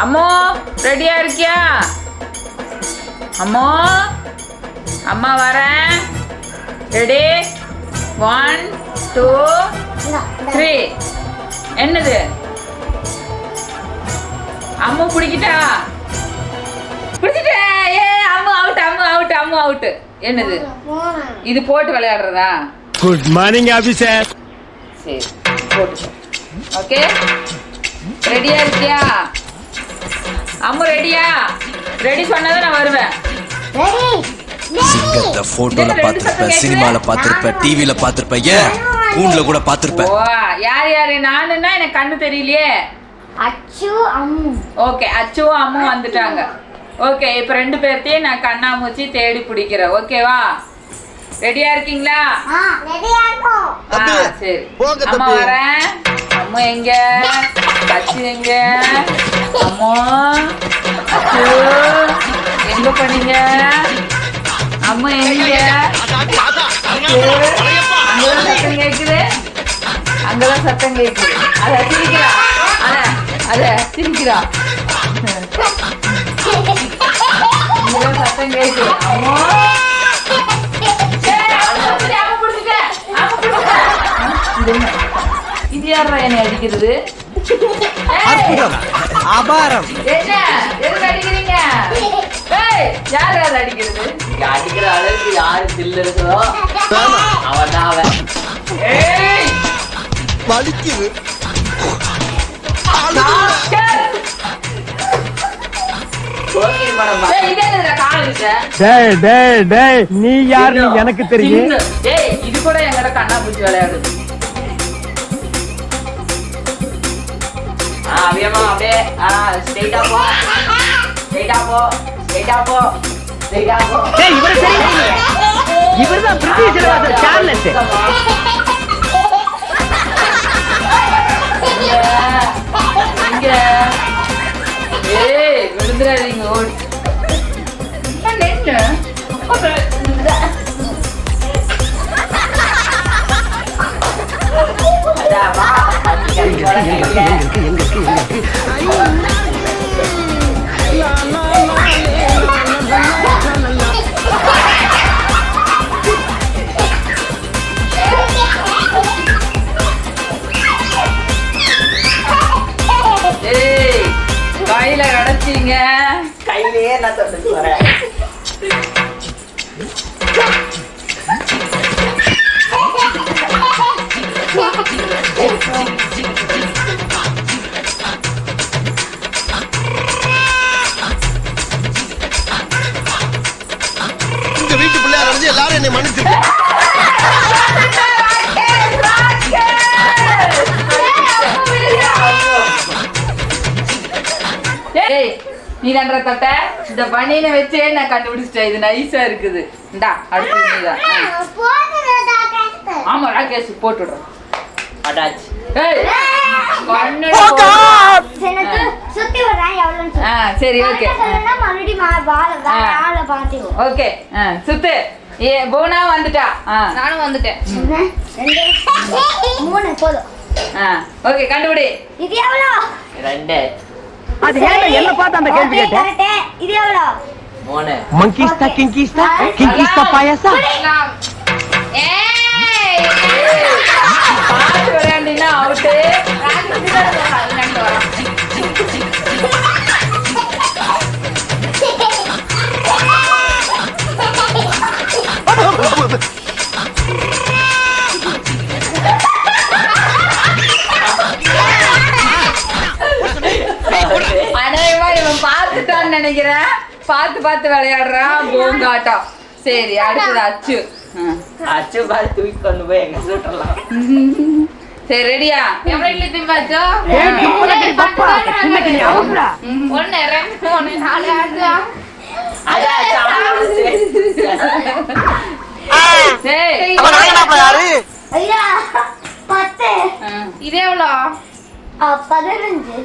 அம்மோ ரெடியா இருக்கியா? அம்மோ அம்மா வரேன். ரெடி 1 2 3. என்னது அம்மு பிடிக்கிட்டா? பிடிச்சிட்டே. ஏ Ammu out Ammu out Ammu out. என்னது இது போட்டு விளையாடுறதா? Good morning officer. சரி போட்டு. ஓகே ரெடியா இருக்கியா? அம்மு ரெடியா? ரெடி சொன்னதான் நான் வருவேன். சிங்கத்தை போட்டோல பாத்திருப்ப, சினிமால பாத்திருப்ப, டிவில பாத்திருப்ப, ஏன் கூண்டுல கூட பாத்திருப்ப. ஓ யார் யாரு? நானுன்னா எனக்கு கண்ணு தெரியலையே. அச்சு அம்மு. ஓகே அச்சு அம்மு வந்துட்டாங்க. ஓகே இப்போ 2 பேர்த்தையும் நான் கண்ணாமூச்சி தேடி பிடிக்கிறேன். ஓகேவா? ரெடியா இருக்கீங்களா? ரெடியா இருக்கோம். சரி அம்மா வரேன். அம்மு எங்க? அச்சு எங்க? அம்மு அச்சு எங்க பண்ணீங்க? அம்மா எங்க? அங்கதான் சத்தம் கேக்குது. அங்கதான் சத்தம் கேக்குது. அத சிரிக்கிறா. அத சிரிக்கிறா. அங்கதான் சத்தம் கேக்குது. அம்மா இது யாரா என்னை அடிக்கிறது? அபாரம். என்ன எதுக்கு அடிக்கிறீங்க? யார் யார் அடிக்கிறது? அடிக்கிற அளவுக்கு யாரு தில்லு இருக்குதோ அவன் தான் அவன். வலிக்குது. நீ யாரு எனக்கு தெரியும். இது கூட எங்கட கண்ணா பூச்சி விளையாடுது. அப்படியே ஸ்ட்ரைட்டா போ, ஸ்ட்ரைட்டா போ, ஸ்ட்ரைட்டா போ, ஸ்ட்ரைட்டா போ. இவர்தான் பிரிட்டிஷ் சார்லஸ். இங்க ஏய் விழுந்துறாதீங்க. ஓடி கையில கிடைச்சீங்க. கையிலேயே நான் தொட்டு வரேன். இந்த வீட்டு பிள்ளையார் வந்து எல்லாரும் என்னை மன்னிச்சிருக்க. நீ நன்ற தட்ட இந்த பனியனை வச்சே நான் கண்டுபிடிச்சிட்டேன். இது நைஸா இருக்குது. இந்தா அடுத்து நீதான். ஆமா ராகேஷ் போட்டுடுறோம். அட்டாச். சரி ஓகே ஓகே சுத்து. ஏ போனா வந்துட்டா. நானும் வந்துட்டேன். 3 போதும். ஓகே கண்டுபிடி. இது எவ்வளோ? 2. அது ஏன் என்ன பார்த்து அந்த கேள்வி கேட்ட? இது எவ்வளோ? 3. மங்கிஸ்தா கிங்கிஸ்தா கிங்கிஸ்தா பாயாசா. பாத்து விளையாண்டினா அவுட்டு. அநேகமா இவன் பார்த்துட்டான்னு நினைக்கிறேன். பார்த்து விளையாடுறான் பூங்காட்டம். சரி அடுத்தது அச்சு. அச்சு பால் தூக்கி கொண்டு போய் எங்க சுட்டலாம். சரி ரெடியா? எவ்வளவு திம்பாச்சோ? 1 2 3 4 5 ஐயா 10. இது எவ்வளோ? 15.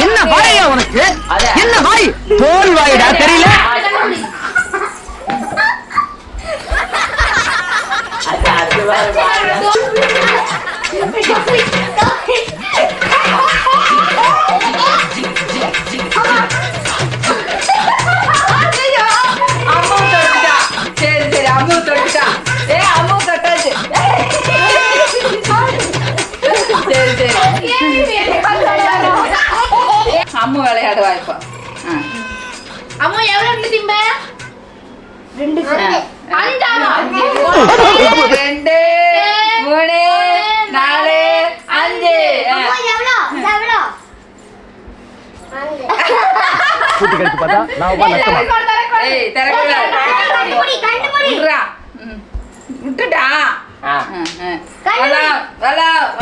என்ன வாயா உனக்கு? என்ன வாய்? தோல் வாயிடா தெரியல. விளையாடுவா இப்போ. அம்மா எவ்வளவு திம்ப? 2 அஞ்சாமா? 2 3 4 5. அம்மா எவ்வளோ எவ்வளோ கூட்டி கழிச்சு பார்த்தா நான் உட்கார்ந்து நஷ்டமா ஏய் தரக்கூடாது. கண்டுபிடி கண்டுபிடி விட்றா. விட்டுட்டா. ஆ.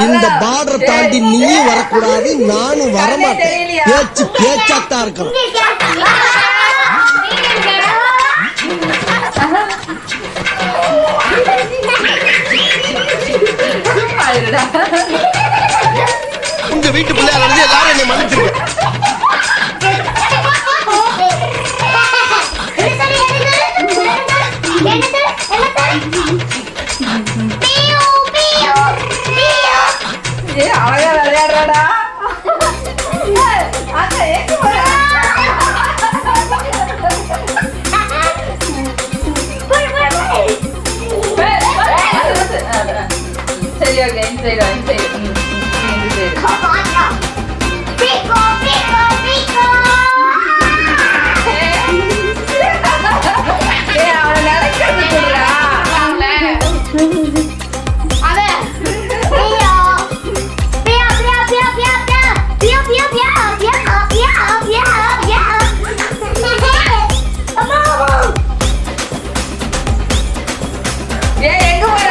இந்த பார்டர் தாண்டி நீயும் வரக்கூடாது, நானும் வரமாட்டேன். பேச்சு பேச்சாத்தான் இருக்கணும். உங்க வீட்டு பிள்ளையால இருந்து எல்லாரும் என்னை மன்னிச்சிருங்க. அழகா விளையாடுறாடா. சரி ஓகே இந்த சைடு இந்த சைடு இந்த சைடு. பிகோ பிகோ பிகோ ஏய் அவனை நினைக்கிறது சொல்றா. அதே பியோ பியோ பியோ பியோ பியோ பியோ பியோ பியோ பியோ பியோ பியோ பியோ அம்மா ஏய் எங்க போற?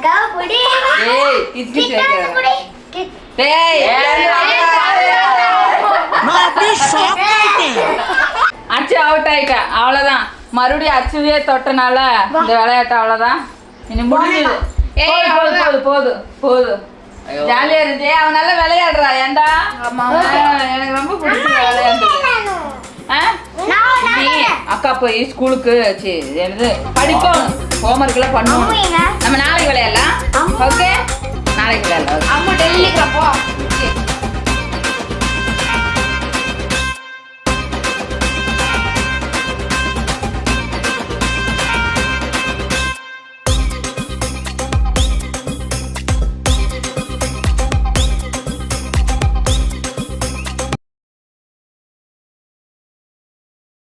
டேபிள். ஏய் கிச்சு கேக்குற. டேய் அச்சு அவுட் ஆயிட்டா. அவ்வளவுதான். மறுபடியும் அச்சுவே தொட்டனால இந்த விளையாட்டு அவ்வளவுதான். இனி முடிஞ்சது. ஏய், போதும் போதும் போதும் போதும். ஐயோ. ஜாலியா இருந்துச்சு. அவன் நல்லா விளையாடுறா. ஏன்டா எனக்கு ரொம்ப பிடிச்ச விளையாண்டு. நீ அக்கா போய் ஸ்கூலுக்கு என்னது படிப்போம், ஹோம்ஒர்க் எல்லாம் பண்ணுவோம். நம்ம நாளைக்கு விளையாடலாம். ஓகே நாளைக்கு விளையாடலாம். அம்மா டெல்லிக்கு போ.